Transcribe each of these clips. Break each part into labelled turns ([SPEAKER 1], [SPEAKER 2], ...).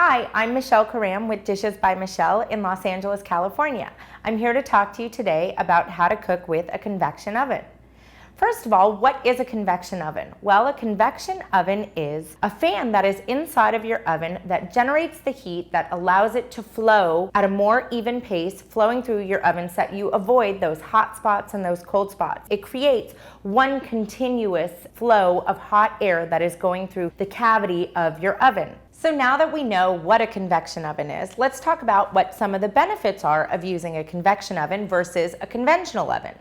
[SPEAKER 1] Hi, I'm Michelle Karam with Dishes by Michelle in Los Angeles, California. I'm here to talk to you today about how to cook with a convection oven. First of all, what is a convection oven? Well, a convection oven is a fan that is inside of your oven that generates the heat that allows it to flow at a more even pace, flowing through your oven so that you avoid those hot spots and those cold spots. It creates one continuous flow of hot air that is going through the cavity of your oven. So now that we know what a convection oven is, let's talk about what some of the benefits are of using a convection oven versus a conventional oven.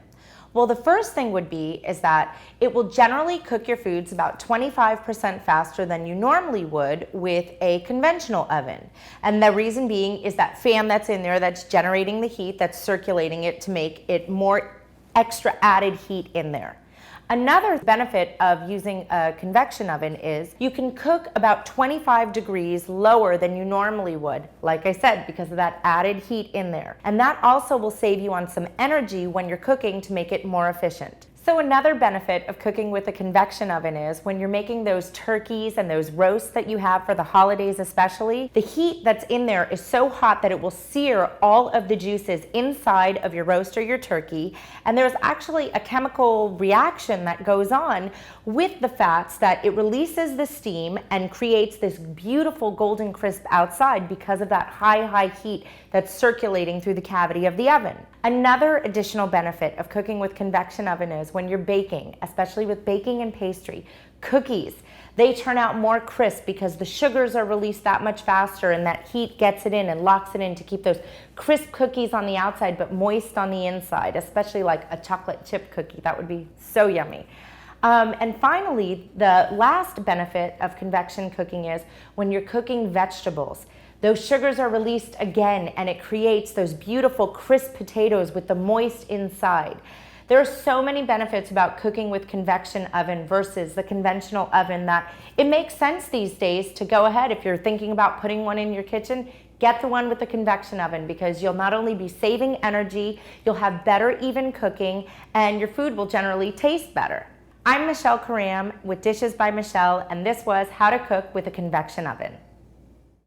[SPEAKER 1] Well, the first thing would be is that it will generally cook your foods about 25% faster than you normally would with a conventional oven. And the reason being is that fan that's in there that's generating the heat, that's circulating it to make it more extra added heat in there. Another benefit of using a convection oven is you can cook about 25 degrees lower than you normally would, like I said, because of that added heat in there. And that also will save you on some energy when you're cooking to make it more efficient. So another benefit of cooking with a convection oven is when you're making those turkeys and those roasts that you have for the holidays especially, the heat that's in there is so hot that it will sear all of the juices inside of your roast or your turkey. And there's actually a chemical reaction that goes on with the fats that it releases the steam and creates this beautiful golden crisp outside because of that high heat that's circulating through the cavity of the oven. Another additional benefit of cooking with convection oven is when you're baking, especially with baking and pastry, cookies, they turn out more crisp because the sugars are released that much faster and that heat gets it in and locks it in to keep those crisp cookies on the outside but moist on the inside, especially like a chocolate chip cookie. That would be so yummy. And finally, the last benefit of convection cooking is when you're cooking vegetables. Those sugars are released again and it creates those beautiful crisp potatoes with the moist inside. There are so many benefits about cooking with convection oven versus the conventional oven that it makes sense these days to go ahead. If you're thinking about putting one in your kitchen, get the one with the convection oven because you'll not only be saving energy, you'll have better even cooking, and your food will generally taste better. I'm Michelle Karam with Dishes by Michelle, and this was How to Cook with a Convection Oven.